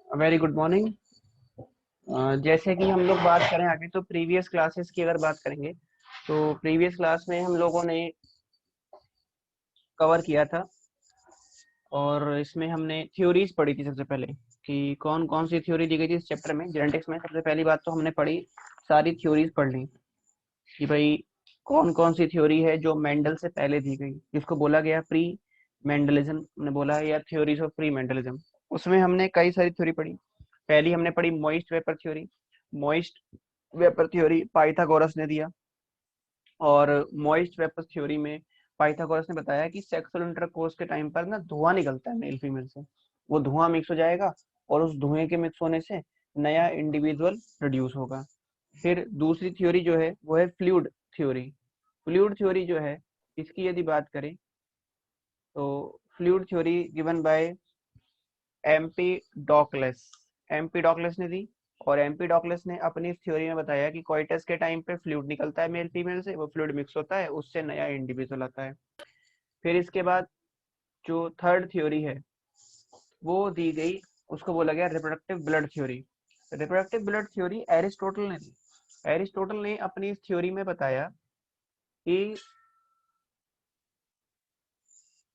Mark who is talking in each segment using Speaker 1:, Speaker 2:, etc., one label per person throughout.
Speaker 1: Very good morning. जैसे कि हम लोग बात करें आगे, तो प्रीवियस क्लासेस की अगर बात करेंगे तो प्रीवियस क्लास में हम लोगों ने कवर किया था और इसमें हमने थ्योरीज पढ़ी थी। सबसे पहले कि कौन कौन सी थ्योरी दी गई थी इस चैप्टर में, जेनेटिक्स में। सबसे पहली बात तो हमने पढ़ी, सारी थ्योरीज पढ़ ली कि भाई कौन कौन सी थ्योरी है जो मेंडल से पहले दी गई, जिसको बोला गया प्री मेंडलिज्म हमने बोला है, या थ्योरीज ऑफ प्री मेंडलिज्म। उसमें हमने कई सारी थ्योरी पढ़ी। पहली हमने पढ़ी moist vapour theory. Moist vapour theory Pythagoras ने दिया, और मॉइस्ट वेपर थ्योरी में पाइथागोरस ने बताया कि सेक्सुअल इंटरकोर्स के टाइम पर ना धुआं निकलता है मेल फीमेल से, वो धुआं मिक्स हो जाएगा और उस धुएं के मिक्स होने से नया इंडिविजुअल प्रोड्यूस होगा। फिर दूसरी थ्योरी जो है वो है फ्लूइड थ्योरी। फ्लूइड थ्योरी जो है, इसकी यदि बात करें तो fluid theory given by Empedocles. Empedocles ने दी, और एमपी डॉकलेस ने अपनी इस थ्योरी में बताया कि कोइटस के टाइम पे फ्लूइड निकलता है मेल फीमेल से, वो फ्लूइड मिक्स होता है, उससे नया इंडिविजुअल आता है। फिर इसके बाद जो थर्ड थ्योरी है वो दी गई, उसको बोला गया reproductive blood theory. Reproductive blood theory Aristotle ने दी। एरिस्टोटल ने अपनी इस थ्योरी में बताया कि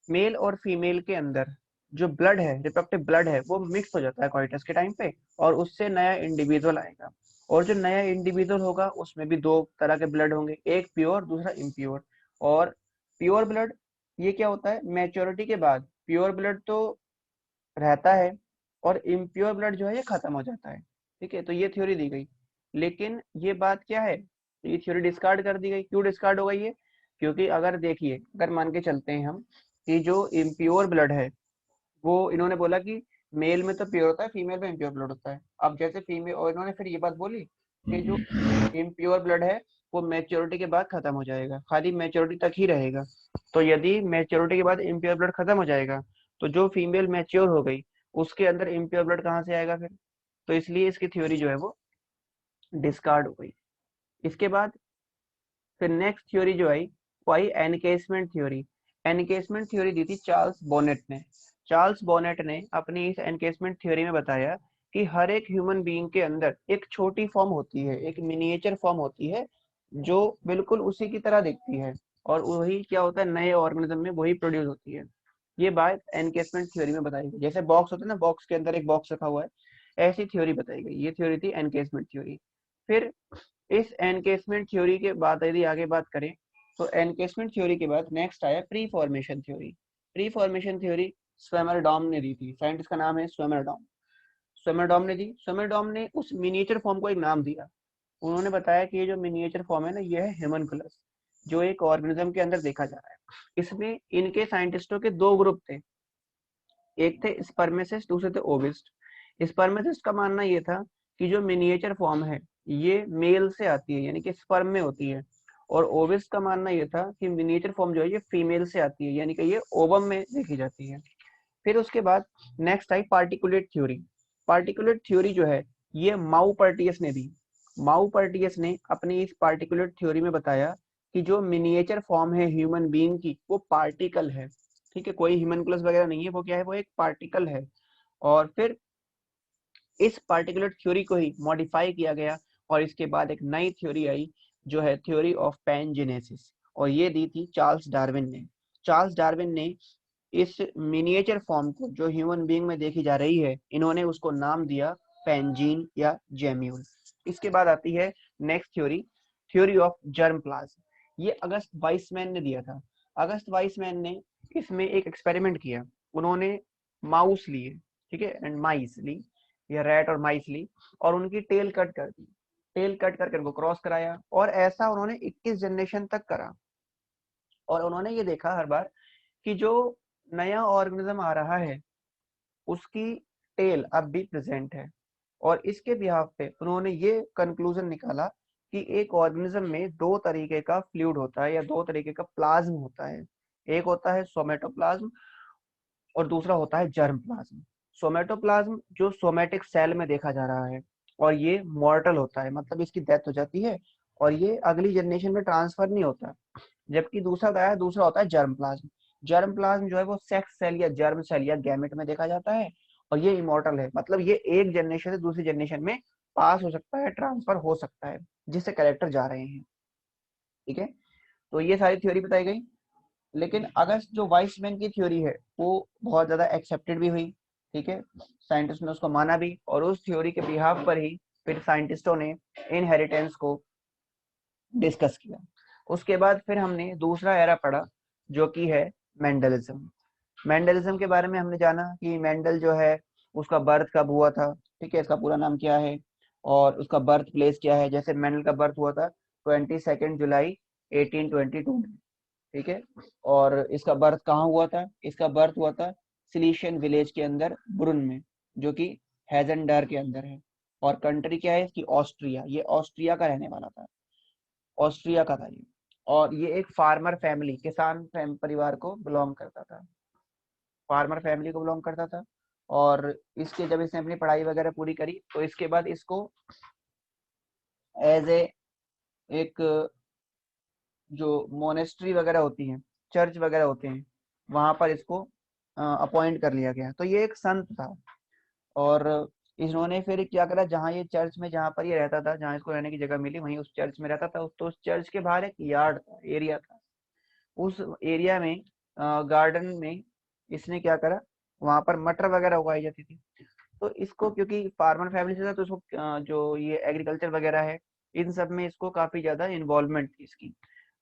Speaker 1: मेल और फीमेल के अंदर जो ब्लड है, रिप्रोडक्टिव ब्लड है, वो मिक्स हो जाता है कोइटस के टाइम पे, और उससे नया इंडिविजुअल आएगा। और जो नया इंडिविजुअल होगा उसमें भी दो तरह के ब्लड होंगे, एक प्योर दूसरा इम्प्योर। और प्योर ब्लड ये क्या होता है, मैच्योरिटी के बाद प्योर ब्लड तो रहता है और इम्प्योर ब्लड जो है ये खत्म हो जाता है। ठीक है, तो ये थ्योरी दी गई। लेकिन ये बात क्या है, ये थ्योरी डिस्कार्ड कर दी गई। क्यों डिस्कार्ड हो गई है? क्योंकि अगर देखिए, अगर मान के चलते हैं हम कि जो इम्प्योर ब्लड है, वो इन्होंने बोला कि मेल में तो प्योर होता है, फीमेल में इम्प्योर ब्लड होता है। अब जैसे फीमेल, और इन्होंने फिर ये बात बोली कि जो इम्प्योर ब्लड है वो मैच्योरिटी के बाद खत्म हो जाएगा, खाली मैच्योरिटी तक ही रहेगा। तो यदि मैच्योरिटी के बाद इम्प्योर ब्लड खत्म हो जाएगा, तो जो फीमेल मैच्योर हो गई उसके अंदर इम्प्योर ब्लड कहाँ से आएगा फिर? तो इसलिए इसकी थ्योरी जो है वो डिस्कार्ड हो गई। इसके बाद फिर नेक्स्ट थ्योरी जो आई वो आई एनकेसमेंट थ्योरी। एनकेसमेंट थ्योरी दी थी चार्ल्स बोनेट ने। चार्ल्स बोनेट ने अपनी इस एनकेसमेंट थ्योरी में बताया कि हर एक ह्यूमन बीइंग के अंदर एक छोटी फॉर्म होती है, एक मिनिएचर फॉर्म होती है, जो बिल्कुल उसी की तरह दिखती है, और वही क्या होता है, नए ऑर्गेनिज्म में वही प्रोड्यूस होती है। ये बात एनकेसमेंट थ्योरी में बताई गई। जैसे बॉक्स होता है ना, बॉक्स के अंदर एक बॉक्स रखा हुआ है, ऐसी थ्योरी बताई गई। ये थ्योरी थी एनकेसमेंट थ्योरी। फिर इस एनकेसमेंट थ्योरी के बाद यदि आगे बात करें, तो एनकेसमेंट थ्योरी के बाद नेक्स्ट आया preformation theory. Preformation theory Swammerdam ने दी थी। साइंटिस्ट का नाम है स्वेमरडॉम। स्वेमरडॉम ने दी। स्वेमरडॉम ने उस मिनिएचर फॉर्म को एक नाम दिया। उन्होंने बताया कि ये जो मिनिएचर फॉर्म है ना, ये है ह्यूमनकुलस, जो एक ऑर्गेनिज्म के अंदर देखा जा रहा है। इसमें इनके साइंटिस्टों के दो ग्रुप थे, एक थे स्पर्मेसिस्ट, दूसरे थे ओविस्ट। स्पर्मेसिस्ट का मानना ये था कि जो मिनिएचर फॉर्म है ये मेल से आती है, यानी कि स्पर्म में होती है। और ओविस्ट का मानना ये था कि मिनिएचर फॉर्म जो है ये फीमेल से आती है, यानी कि ये ओवम में देखी जाती है। फिर उसके बाद next I particulate theory. Particulate theory जो है ये माउपर्टियस ने दी। माउपर्टियस ने अपनी इस पार्टिकुलेट थ्योरी में बताया कि जो मिनिएचर फॉर्म है ह्यूमन बीइंग की वो पार्टिकल है। ठीक है, कोई ह्यूमनकुलस वगैरह नहीं है, वो क्या है, वो एक पार्टिकल है। और फिर इस पार्टिकुलर थ्योरी को ही मॉडिफाई किया गया, और इसके बाद एक नई थ्योरी आई जो है थ्योरी ऑफ पैनजेनेसिस, और ये दी थी चार्ल्स डार्विन ने। चार्ल्स डार्विन ने इस मिनिएचर फॉर्म को जो ह्यूमन बीइंग में देखी जा रही है, इन्होंने उसको नाम दिया पेंजीन या जेम्यूल। इसके बाद आती है next theory, theory of germ plasm. ये अगस्त वाइसमैन ने दिया था। अगस्त वाइसमैन ने इसमें एक एक्सपेरिमेंट किया। उन्होंने माउस लिए, ठीक है, एंड माइस ली, या रैट और माइस ली, और उनकी टेल कट कर दी। टेल कट करके उनको क्रॉस कराया, और ऐसा उन्होंने 21 जनरेशन तक करा। और उन्होंने ये देखा हर बार कि जो नया ऑर्गेनिज्म आ रहा है उसकी टेल अब भी प्रेजेंट है। और इसके बिहाफ पे उन्होंने ये कंक्लूजन निकाला कि एक ऑर्गेनिज्म में दो तरीके का फ्लूइड होता है, या दो तरीके का प्लाज्म होता है। एक होता है सोमेटोप्लाज्म, और दूसरा होता है जर्म प्लाज्म। सोमेटोप्लाज्म जो सोमेटिक सेल में देखा जा रहा है, और ये मॉर्टल होता है, मतलब इसकी डेथ हो जाती है और ये अगली जनरेशन में ट्रांसफर नहीं होता। जबकि दूसरा होता है जर्म प्लाज्म। जर्म प्लाज्म जो है वो सेक्स सेल या जर्म सेल या गैमेट में देखा जाता है, और ये इमॉर्टल है, मतलब ये एक जनरेशन से दूसरी जनरेशन में पास हो सकता है, ट्रांसफर हो सकता है, जिससे कैरेक्टर जा रहे हैं। ठीक है, तो ये सारी थ्योरी बताई गई। लेकिन अगर जो वाइसमैन की थ्योरी है वो बहुत ज्यादा एक्सेप्टेड भी हुई। ठीक है, साइंटिस्ट ने उसको माना भी, और उस थ्योरी के बिहाफ पर ही फिर साइंटिस्टों ने इनहेरिटेंस को डिस्कस किया। उसके बाद फिर हमने दूसरा एरा पढ़ा जो कि है मेंडलिज्म। मेंडलिज्म के बारे में हमने जाना कि मेंडल जो है उसका बर्थ कब हुआ था, ठीक है, इसका पूरा नाम क्या है और उसका बर्थ प्लेस क्या है। जैसे मेंडल का बर्थ हुआ था 22 जुलाई 1822 में, ठीक है, और इसका बर्थ कहाँ हुआ था, इसका बर्थ हुआ था सिलीशियन विलेज के अंदर ब्रुन में, जो कि हेजेंडर के अंदर है। और कंट्री क्या है इसकी, ऑस्ट्रिया, ये ऑस्ट्रिया का रहने वाला था, ऑस्ट्रिया का था ये। और ये एक फार्मर फैमिली, किसान परिवार को बिलोंग करता था, फार्मर फैमिली को बिलोंग करता था। और इसके जब इसने अपनी पढ़ाई वगैरह पूरी करी तो इसके बाद इसको एज ए एक जो मोनेस्ट्री वगैरह होती हैं, चर्च वगैरह होते हैं, वहां पर इसको अपॉइंट कर लिया गया। तो ये एक संत था। और इन्होंने फिर क्या करा, जहाँ ये चर्च में जहाँ पर ये रहता था, जहाँ इसको रहने की जगह मिली वहीं उस चर्च में रहता था। तो उस चर्च के बाहर एक यार्ड था, एरिया था, उस एरिया में गार्डन में इसने क्या करा, वहां पर मटर वगैरह उगाई जाती थी। तो इसको क्योंकि फार्मर फैमिली से था तो इसको जो ये एग्रीकल्चर वगैरह है इन सब में इसको काफी ज्यादा इन्वॉल्वमेंट थी इसकी।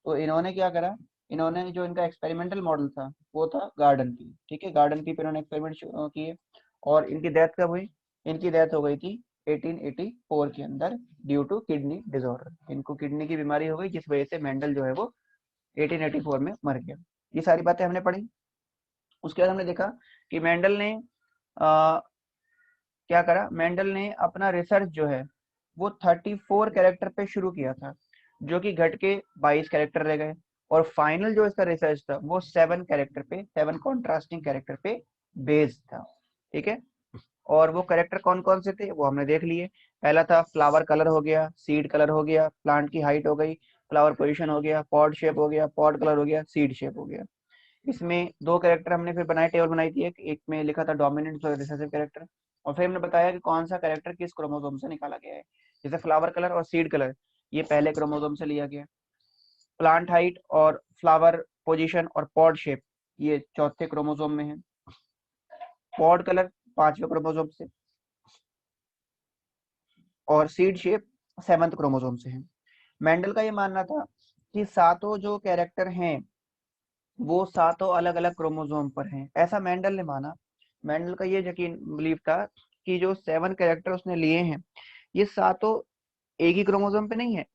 Speaker 1: तो इन्होंने क्या करा, इन्होंने जो इनका एक्सपेरिमेंटल मॉडल था वो था गार्डन की। ठीक है, गार्डन की पे इन्होंने एक्सपेरिमेंट किए। और इनकी डेथ कब हुई, इनकी डेथ हो गई थी 1884 के अंदर ड्यू टू किडनी डिसऑर्डर। इनको किडनी की बीमारी हो गई जिस वजह से मेंडल जो है वो 1884 में मर गया। ये सारी बातें हमने पढ़ी। उसके बाद हमने देखा कि मेंडल ने क्या करा, मेंडल ने अपना रिसर्च जो है वो 34 कैरेक्टर पे शुरू किया था, जो कि घट के 22 कैरेक्टर रह गए। और फाइनल जो इसका रिसर्च था वो 7 कैरेक्टर पे, 7 कॉन्ट्रास्टिंग कैरेक्टर पे बेस्ड था। ठीक है, और वो कैरेक्टर कौन कौन से थे वो हमने देख लिए। पहला था फ्लावर कलर हो गया, सीड कलर हो गया, प्लांट की हाइट हो गई, फ्लावर पोजीशन हो गया, पॉड शेप हो गया, पॉड कलर हो गया, सीड शेप हो गया। इसमें दो कैरेक्टर हमने फिर बनाए, टेबल बनाई थी, एक में लिखा था डोमिनेंट और रिसेसिव कैरेक्टर। और फिर हमने बताया कि कौन सा कैरेक्टर किस क्रोमोसोम से निकाला गया है। जैसे फ्लावर कलर और सीड कलर ये पहले क्रोमोसोम से लिया गया, प्लांट हाइट और फ्लावर पोजीशन और पॉड शेप ये चौथे क्रोमोसोम में है, पॉड कलर पांचवें क्रोमोसोम से, और सीड शेप 7th क्रोमोसोम से है। मेंडल का ये मानना था कि सातों जो कैरेक्टर हैं वो सातों अलग अलग क्रोमोसोम पर हैं, ऐसा मेंडल ने माना। मेंडल का ये यकीन बिलीव था कि जो 7 कैरेक्टर उसने लिए हैं ये सातों एक ही क्रोमोसोम पे नहीं है,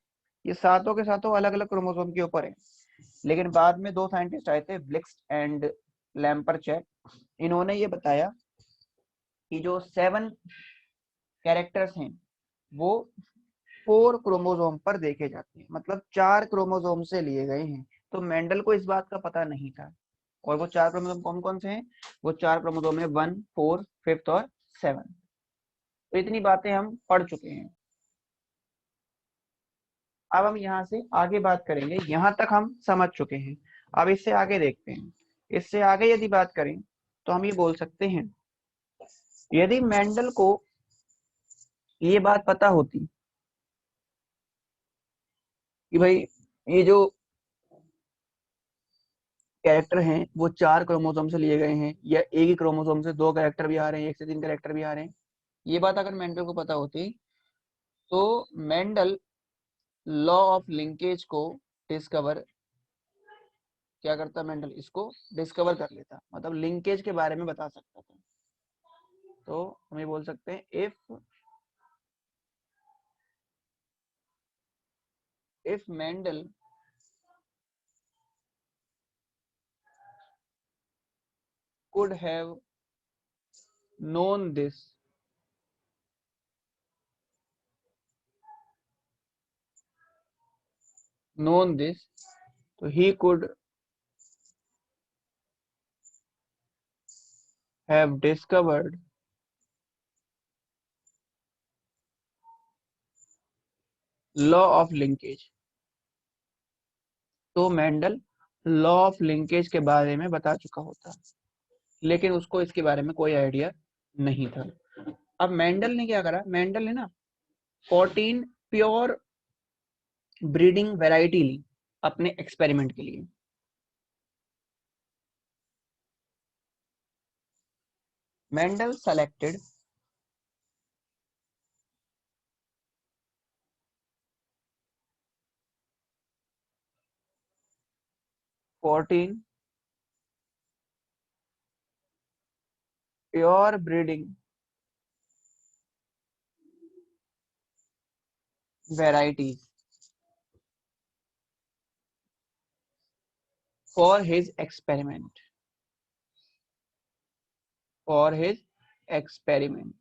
Speaker 1: ये सातों के सातों अलग अलग क्रोमोसोम के ऊपर है। लेकिन बाद में दो साइंटिस्ट आए थे, ब्लिक्स एंड लैम्परचेक, इन्होंने ये बताया कि जो 7 कैरेक्टर्स हैं वो 4 क्रोमोसोम पर देखे जाते हैं, मतलब 4 क्रोमोसोम से लिए गए हैं। तो मेंडल को इस बात का पता नहीं था। और वो 4 क्रोमोसोम कौन कौन से हैं, वो 4 क्रोमोसोम है 1, 4, 5 और 7। तो इतनी बातें हम पढ़ चुके हैं। अब हम यहाँ से आगे बात करेंगे, यहाँ तक हम समझ चुके हैं। अब इससे आगे देखते हैं। इससे आगे यदि बात करें तो हम ये बोल सकते हैं, यदि मेंडल को ये बात पता होती कि भाई ये जो कैरेक्टर हैं वो 4 क्रोमोसोम से लिए गए हैं, या एक ही क्रोमोसोम से 2 कैरेक्टर भी आ रहे हैं, 1 से 3 कैरेक्टर भी आ रहे हैं, ये बात अगर मेंडल को पता होती तो मेंडल लॉ ऑफ लिंकेज को डिस्कवर क्या करता, मेंडल इसको डिस्कवर कर लेता, मतलब लिंकेज के बारे में बता सकता था। तो हम ये बोल सकते हैं, if Mendel could have known this, so he could have discovered law of linkage. तो मेंडल लॉ ऑफ लिंकेज के बारे में बता चुका होता, लेकिन उसको इसके बारे में कोई आइडिया नहीं था। अब मेंडल ने क्या करा, मेंडल ने ना 14 प्योर ब्रीडिंग वैरायटी ली अपने एक्सपेरिमेंट के लिए। Mendel selected 14 pure breeding varieties for his experiment, for his experiment।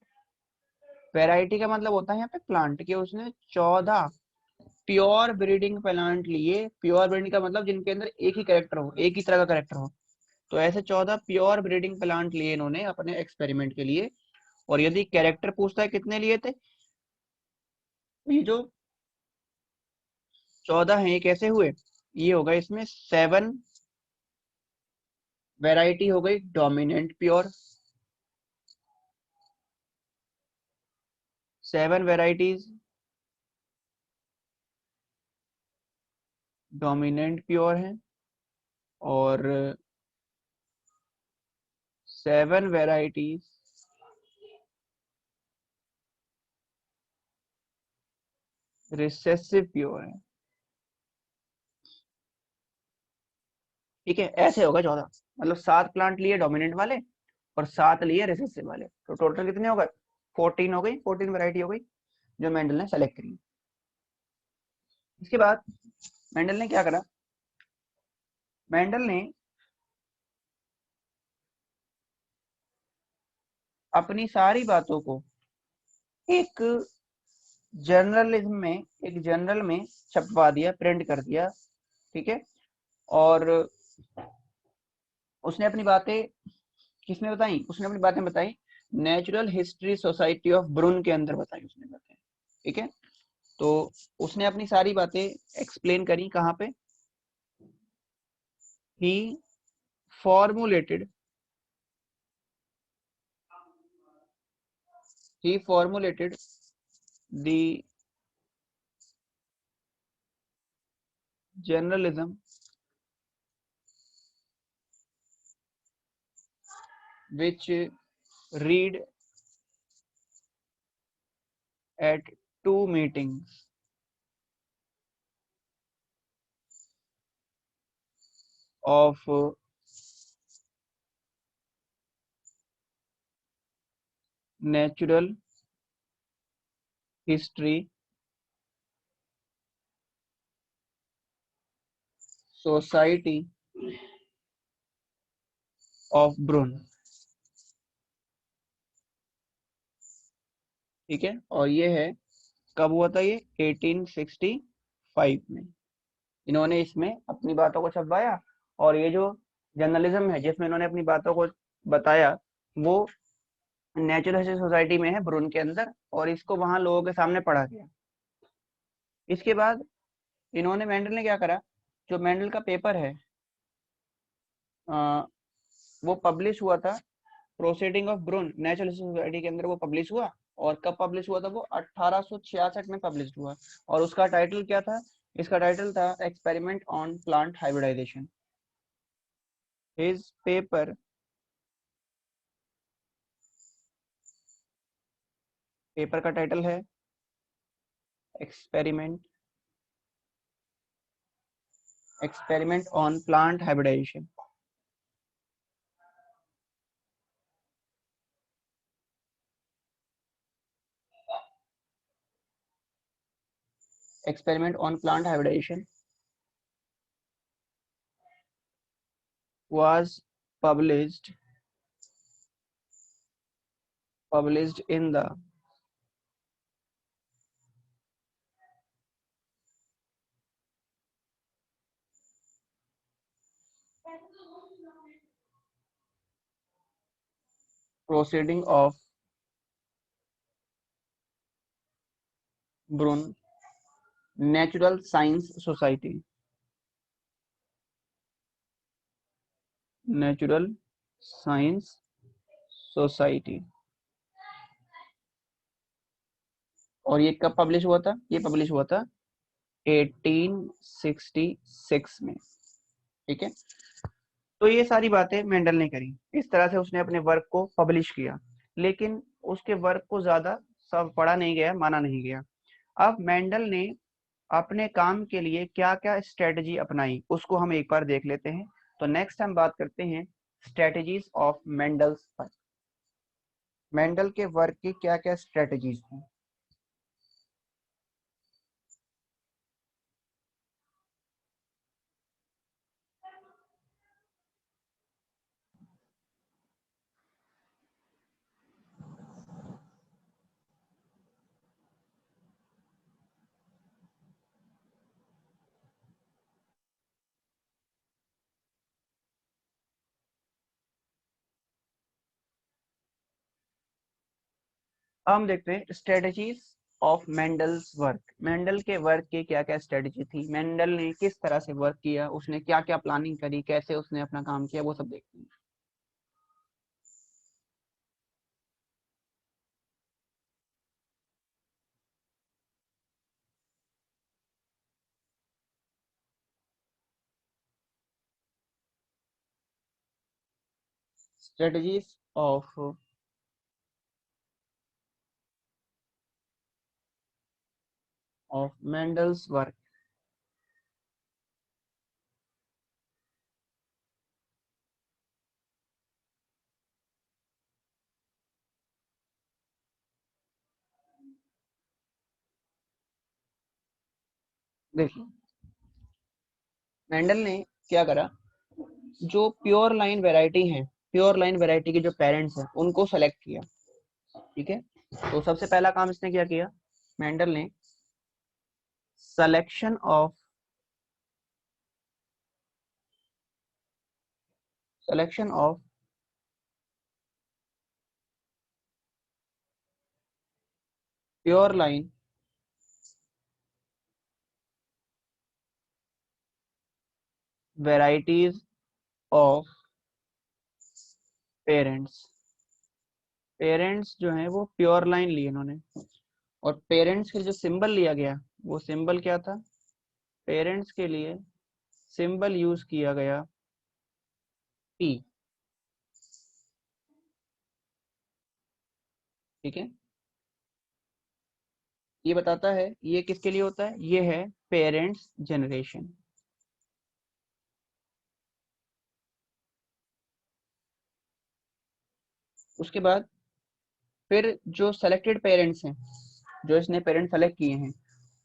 Speaker 1: Variety का मतलब होता है यहाँ पे प्लांट कि उसने 14 प्योर ब्रीडिंग प्लांट लिए। प्योर ब्रीडिंग का मतलब जिनके अंदर एक ही कैरेक्टर हो, एक ही तरह का कैरेक्टर हो। तो ऐसे 14 प्योर ब्रीडिंग प्लांट लिए इन्होंने अपने एक्सपेरिमेंट के लिए। और यदि कैरेक्टर पूछता है कितने लिए थे, तो ये जो 14 हैं ये कैसे हुए, ये होगा इसमें 7 वैरायटी हो गई dominant pure, 7 varieties dominant pure हैं, और 7 वैरायटीज रिसेसिव प्योर है। ठीक है, ऐसे होगा 14, मतलब 7 प्लांट लिए डोमिनेंट वाले और 7 लिए रिसेसिव वाले, तो टोटल कितने हो गए, 14 हो गई, 14 वैरायटी हो गई जो मेंडल ने सेलेक्ट करी। इसके बाद मेंडल ने क्या करा, मेंडल ने अपनी सारी बातों को एक जर्नलिज्म में, एक जर्नल में छपवा दिया, प्रिंट कर दिया। ठीक है, और उसने अपनी बातें किसमें बताई, उसने अपनी बातें बताई नेचुरल हिस्ट्री सोसाइटी ऑफ ब्रून के अंदर बताई उसने बातें। ठीक है, तो उसने अपनी सारी बातें एक्सप्लेन करी कहाँ पे, ही formulated, he formulated the journalism which read at 2 meetings of natural history society of ब्रून। ठीक है, और ये है कब हुआ था, ये 1865 में इन्होंने इसमें अपनी बातों को छपवाया। और ये जो जर्नलिज्म है जिसमें इन्होंने अपनी बातों को बताया, वो नेचुरल हिस्ट्री सोसाइटी में है ब्रून के अंदर, और इसको वहां लोगों के सामने पढ़ा गया। इसके बाद इन्होंने, मेंडल ने क्या करा, जो मेंडल का पेपर है आ, वो पब्लिश हुआ था proceeding of Brunn natural history society के अंदर, वो पब्लिश हुआ। और कब पब्लिश हुआ था, वो 1866 में पब्लिश हुआ। और उसका टाइटल क्या था, इसका टाइटल था experiment on plant hybridization. His paper, paper का टाइटल है experiment, experiment on plant hybridization. experiment on plant hybridization was published in the proceeding of Brunn Natural Science Society, Natural Science Society। और ये कब publish हुआ था? ये publish हुआ था 1866 में। ठीक है, तो ये सारी बातें मेंडल ने करी, इस तरह से उसने अपने वर्क को पब्लिश किया। लेकिन उसके वर्क को ज्यादा सब पढ़ा नहीं गया, माना नहीं गया। अब मेंडल ने अपने काम के लिए क्या क्या स्ट्रेटजी अपनाई उसको हम एक बार देख लेते हैं। तो नेक्स्ट हम बात करते हैं स्ट्रेटजीज ऑफ मेंडल्स पर। मेंडल के वर्क की क्या क्या स्ट्रेटजीज थी। अब हम देखते हैं strategies of Mendel's work. Mendel के वर्क की क्या क्या स्ट्रेटजी थी, मेंडल ने किस तरह से वर्क किया, उसने क्या क्या प्लानिंग करी, कैसे उसने अपना काम किया, वो सब देखते हैं। Strategies of Mendel's work. देखिए, मेंडल ने क्या करा, जो प्योर लाइन वैरायटी है, प्योर लाइन वैरायटी के जो पेरेंट्स हैं उनको सेलेक्ट किया। ठीक है, तो सबसे पहला काम इसने क्या किया, मेंडल ने selection of selection of pure line varieties of parents. Parents जो है वो प्योर लाइन लिए इन्होंने, और पेरेंट्स के जो सिंबल लिया गया वो सिंबल क्या था, पेरेंट्स के लिए सिंबल यूज किया गया पी। ठीक है, ये बताता है ये किसके लिए होता है, ये है पेरेंट्स जनरेशन। उसके बाद फिर जो सेलेक्टेड पेरेंट्स हैं, जो इसने पेरेंट सेलेक्ट किए हैं,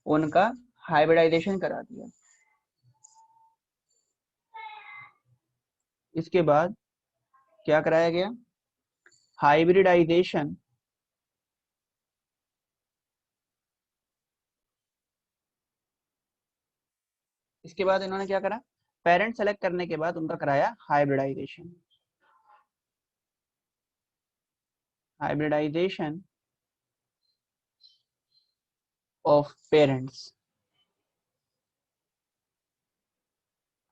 Speaker 1: उनका हाइब्रिडाइजेशन करा दिया। इसके बाद क्या कराया गया, हाइब्रिडाइजेशन। इसके बाद इन्होंने क्या करा, पेरेंट सेलेक्ट करने के बाद उनका कराया hybridization. Hybridization of parents,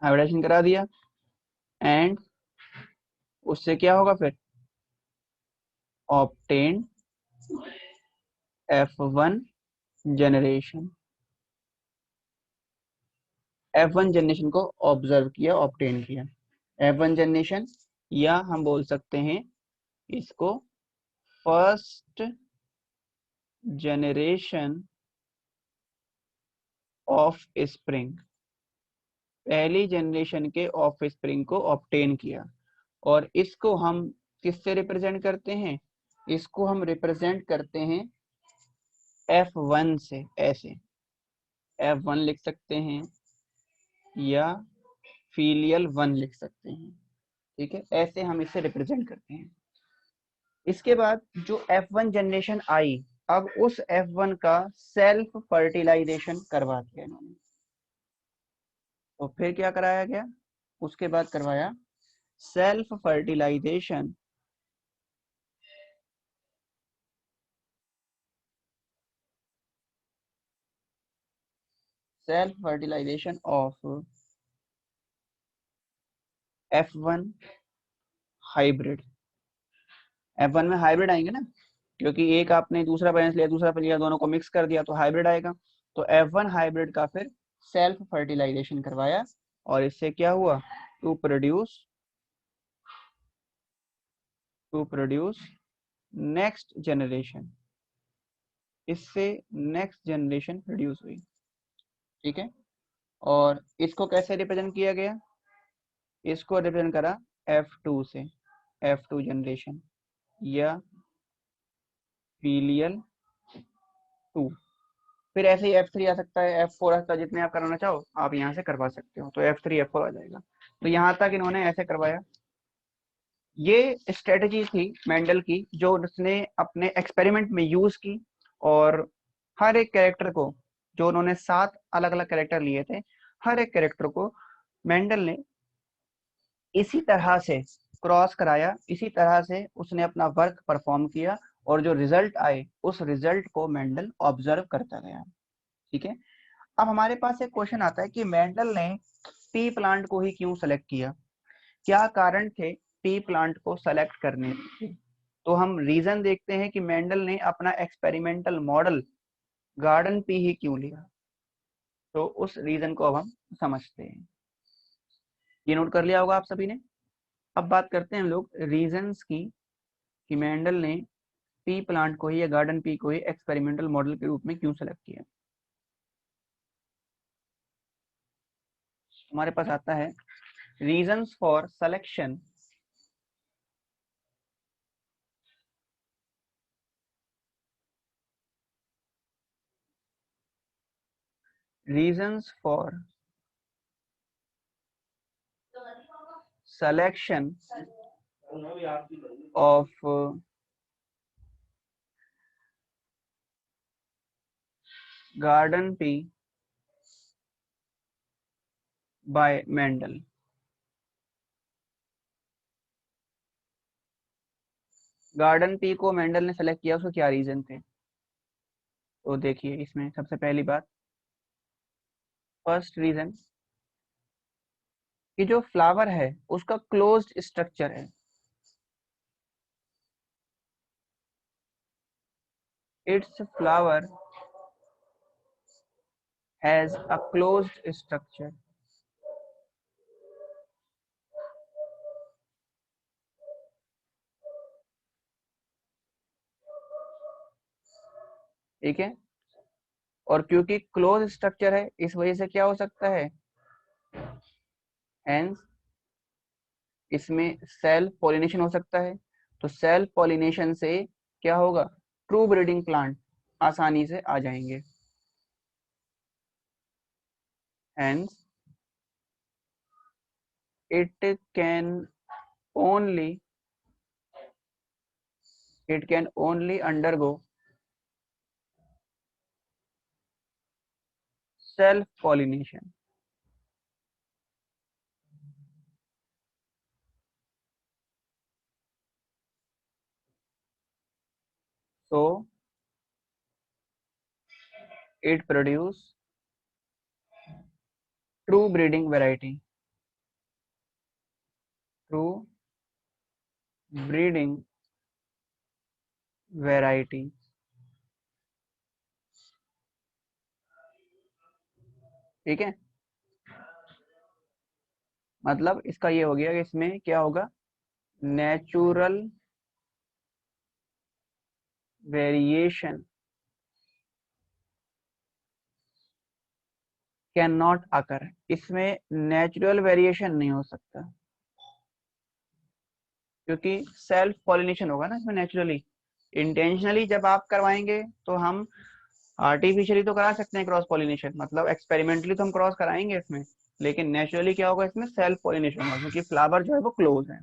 Speaker 1: hybridization करा दिया। एंड उससे क्या होगा फिर, obtain F1 generation. F1 generation को ऑब्जर्व किया, ऑब्टेन किया। F1 जनरेशन, या हम बोल सकते हैं इसको फर्स्ट जनरेशन ऑफ स्प्रिंग। पहली जनरेशन के ऑफ स्प्रिंग को ऑब्टेन किया। और इसको हम किससे रिप्रेजेंट करते हैं, इसको हम रिप्रेजेंट करते हैं F1 से। ऐसे F1 लिख सकते हैं या फीलियल 1 लिख सकते हैं। ठीक है, ऐसे हम इसे रिप्रेजेंट करते हैं। इसके बाद जो F1 जनरेशन आई, अब उस F1 का सेल्फ फर्टिलाइजेशन करवा दिया इन्होंने। तो फिर क्या कराया गया, उसके बाद करवाया self fertilization self fertilization of F1 hybrid. F1 में हाइब्रिड आएंगे ना, क्योंकि एक आपने दूसरा पेरेंट्स लिया, दूसरा पे लिया, दोनों को मिक्स कर दिया तो हाइब्रिड आएगा। तो F1 हाइब्रिड का फिर सेल्फ फर्टिलाइजेशन करवाया और इससे क्या हुआ, टू प्रोड्यूस नेक्स्ट जनरेशन, इससे नेक्स्ट जनरेशन प्रोड्यूस हुई। ठीक है, और इसको कैसे रिप्रेजेंट किया गया, इसको रिप्रेजेंट करा F2 से, F2 जनरेशन या फीलियल 2। फिर ऐसे ही F3 आ सकता है, F4 आ सकता है, जितने आप कराना चाहो आप यहाँ से करवा सकते हो। तो F3 F4 आ जाएगा। तो यहाँ तक इन्होंने ऐसे करवाया। ये स्ट्रेटजी थी मेंडल की जो उसने अपने एक्सपेरिमेंट में यूज की, और हर एक कैरेक्टर को, जो उन्होंने 7 अलग अलग कैरेक्टर लिए थे, हर एक कैरेक्टर को मेंडल ने इसी तरह से क्रॉस कराया, इसी तरह से उसने अपना वर्क परफॉर्म किया, और जो रिजल्ट आए उस रिजल्ट को मेंडल ऑब्जर्व करता गया। ठीक है, अब हमारे पास एक क्वेश्चन आता है कि मेंडल ने पी प्लांट को ही क्यों सेलेक्ट किया, क्या कारण थे पी प्लांट को सेलेक्ट करने के। तो हम रीजन देखते हैं कि मेंडल ने अपना एक्सपेरिमेंटल मॉडल गार्डन पी ही क्यों लिया। तो उस रीजन को अब हम समझते हैं। ये नोट कर लिया होगा आप सभी ने। अब बात करते हैं हम लोग रीजंस की, कि मेंडल ने पी प्लांट को ही या गार्डन पी को ही एक्सपेरिमेंटल मॉडल के रूप में क्यों सेलेक्ट किया। हमारे पास आता है reasons for selection reasons for selection of garden pea by Mendel। Garden pea को मेंडल ने सेलेक्ट किया, उसके क्या रीजन थे। तो देखिए, इसमें सबसे पहली बात, फर्स्ट रीजन, कि जो फ्लावर है उसका क्लोज्ड स्ट्रक्चर है। It's flower has a closed structure. ठीक है, और क्योंकि क्लोज स्ट्रक्चर है इस वजह से क्या हो सकता है, हेंस इसमें सेल्फ पॉलिनेशन हो सकता है। तो सेल्फ पॉलिनेशन से क्या होगा, ट्रू ब्रीडिंग प्लांट आसानी से आ जाएंगे। Hence it can only undergo self pollination। So it produce true breeding variety, true breeding variety। ठीक है, मतलब इसका ये हो गया कि इसमें क्या होगा, natural variation can not occur. इसमें नेचुरल वेरिएशन नहीं हो सकता, क्योंकि सेल्फ पॉलिनेशन होगा ना इसमें नेचुरली। इंटेंशनली जब आप करवाएंगे तो हम आर्टिफिशियली तो करा सकते हैं क्रॉस पॉलिनेशन, मतलब एक्सपेरिमेंटली तो हम क्रॉस कराएंगे इसमें, लेकिन नेचुरली क्या होगा, इसमें सेल्फ पॉलिनेशन होगा, क्योंकि फ्लावर जो है वो क्लोज है।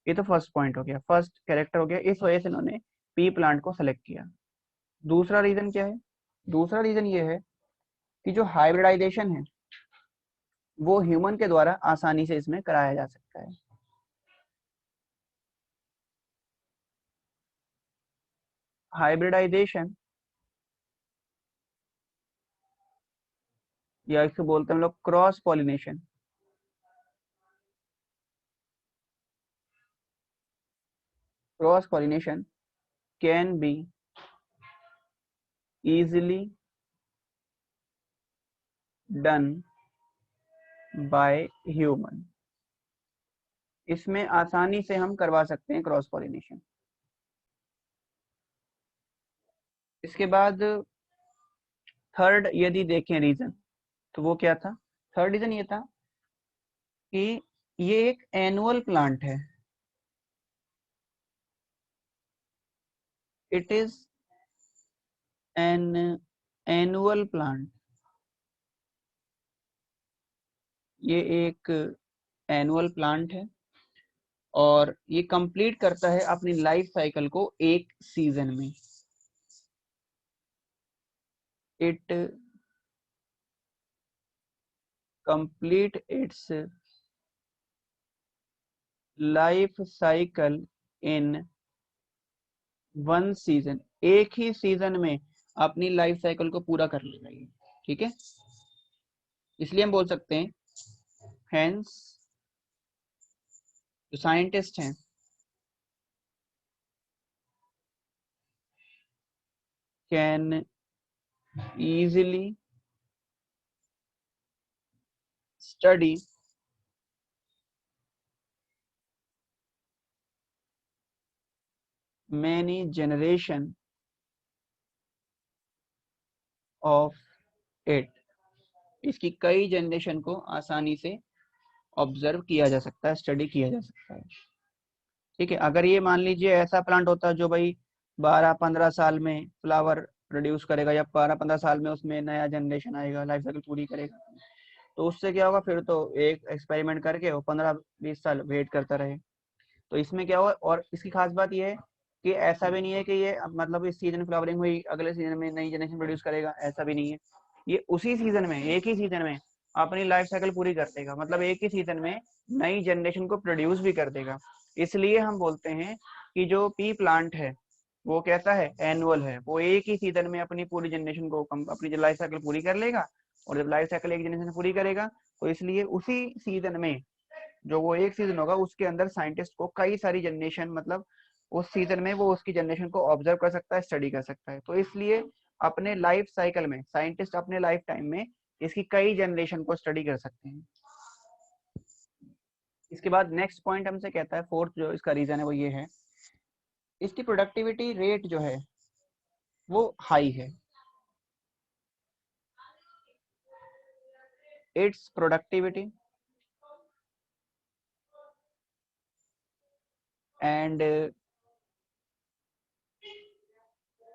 Speaker 1: ये तो फर्स्ट पॉइंट हो गया, फर्स्ट कैरेक्टर हो गया, इस वजह से इन्होंने पी प्लांट को सेलेक्ट किया। दूसरा रीजन क्या है, दूसरा रीजन ये है कि जो हाइब्रिडाइजेशन है वो ह्यूमन के द्वारा आसानी से इसमें कराया जा सकता है। हाइब्रिडाइजेशन, या इसको बोलते हैं हम लोग cross pollination. Cross pollination can be easily done by human। इसमें आसानी से हम करवा सकते हैं क्रॉस पॉलिनेशन। इसके बाद थर्ड यदि देखें रीजन, तो वो क्या था? थर्ड रीजन ये था कि ये एक एनुअल प्लांट है। It is an annual plant. ये एक एनुअल प्लांट है और ये कंप्लीट करता है अपनी लाइफ साइकिल को एक सीजन में। It complete it's life cycle in one season. एक ही सीजन में अपनी लाइफ साइकिल को पूरा कर लेगा ये। ठीक है, इसलिए हम बोल सकते हैं हेंस जो साइंटिस्ट हैं can easily study many generation of it। इसकी कई जनरेशन को आसानी से ऑब्जर्व किया जा सकता है, स्टडी किया जा सकता है। ठीक है, अगर ये मान लीजिए ऐसा प्लांट होता जो भाई 12-15 साल में फ्लावर प्रोड्यूस करेगा या 12-15 साल में उसमें नया जनरेशन आएगा, लाइफ साइकिल पूरी करेगा, तो उससे क्या होगा? फिर तो एक एक्सपेरिमेंट करके वो 15-20 साल वेट करता रहे। तो इसमें क्या हुआ? और इसकी खास बात यह है कि ऐसा भी नहीं है कि ये मतलब इस सीजन फ्लावरिंग हुई अगले सीजन में नई जनरेशन प्रोड्यूस करेगा, ऐसा भी नहीं है। ये उसी सीजन में, एक ही सीजन में अपनी लाइफ साइकिल पूरी कर देगा, मतलब एक ही सीजन में नई जनरेशन को प्रोड्यूस भी कर देगा। इसलिए हम बोलते हैं कि जो पी प्लांट है वो कैसा है? एनुअल है। वो एक ही सीजन में अपनी पूरी जनरेशन को अपनी लाइफ साइकिल पूरी कर लेगा। और जब लाइफ साइकिल एक जनरेशन पूरी करेगा तो इसलिए उसी सीजन में, जो वो एक सीजन होगा उसके अंदर साइंटिस्ट को कई सारी जनरेशन, मतलब उस सीजन में वो उसकी जनरेशन को ऑब्जर्व कर सकता है, स्टडी कर सकता है। तो इसलिए अपने लाइफ साइकिल में साइंटिस्ट अपने लाइफ टाइम में इसकी कई जनरेशन को स्टडी कर सकते हैं। इसके बाद नेक्स्ट पॉइंट हमसे कहता है, फोर्थ जो इसका रीजन है वो ये है, इसकी प्रोडक्टिविटी रेट जो है वो हाई है। It's productivity and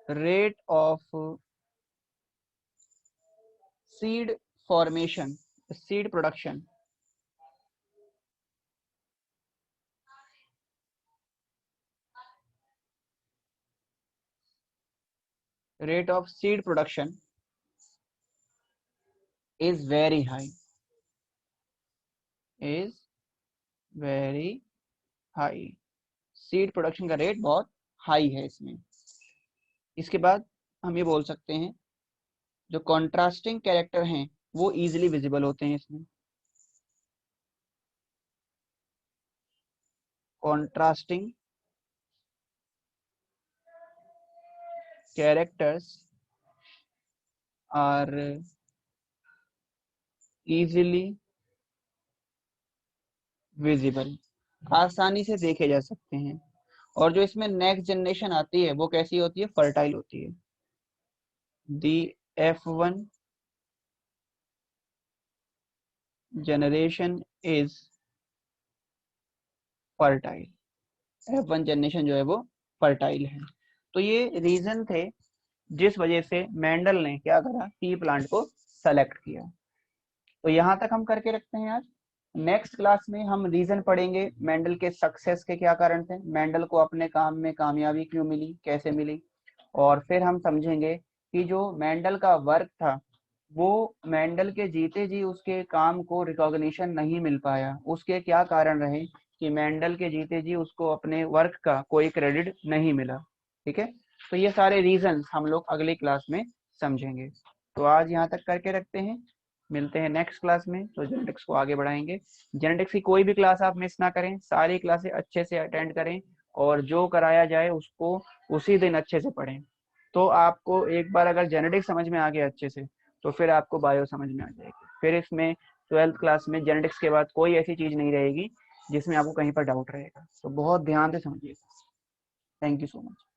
Speaker 1: rate of seed formation, seed production, rate of seed production is very high, is very high। Seed production का रेट बहुत हाई है इसमें। इसके बाद हम ये बोल सकते हैं जो कॉन्ट्रास्टिंग कैरेक्टर हैं वो इजीली विजिबल होते हैं इसमें। Contrasting characters are easily visible, आसानी से देखे जा सकते हैं। और जो इसमें नेक्स्ट जनरेशन आती है वो कैसी होती है? फर्टाइल होती है। दी F1 generation is fertile. F1 generation जो है वो फर्टाइल है। तो ये रीजन थे जिस वजह से मेंडल ने क्या करा? पी प्लांट को सेलेक्ट किया। तो यहाँ तक हम करके रखते हैं आज। नेक्स्ट क्लास में हम रीजन पढ़ेंगे मेंडल के सक्सेस के क्या कारण थे, मेंडल को अपने काम में कामयाबी क्यों मिली, कैसे मिली। और फिर हम समझेंगे कि जो मेंडल का वर्क था वो मेंडल के जीते जी उसके काम को रिकॉग्निशन नहीं मिल पाया, उसके क्या कारण रहे कि मेंडल के जीते जी उसको अपने वर्क का कोई क्रेडिट नहीं मिला। ठीक है, तो ये सारे रीजंस हम लोग अगली क्लास में समझेंगे। तो आज यहाँ तक करके रखते हैं, मिलते हैं नेक्स्ट क्लास में, तो जेनेटिक्स को आगे बढ़ाएंगे। जेनेटिक्स की कोई भी क्लास आप मिस ना करें, सारी क्लासें अच्छे से अटेंड करें और जो कराया जाए उसको उसी दिन अच्छे से पढ़ें। तो आपको एक बार अगर जेनेटिक्स समझ में आ गया अच्छे से, तो फिर आपको बायो समझ में आ जाएगी। फिर इसमें 12th क्लास में जेनेटिक्स के बाद कोई ऐसी चीज़ नहीं रहेगी जिसमें आपको कहीं पर डाउट रहेगा। तो बहुत ध्यान से समझिएगा। Thank you so much.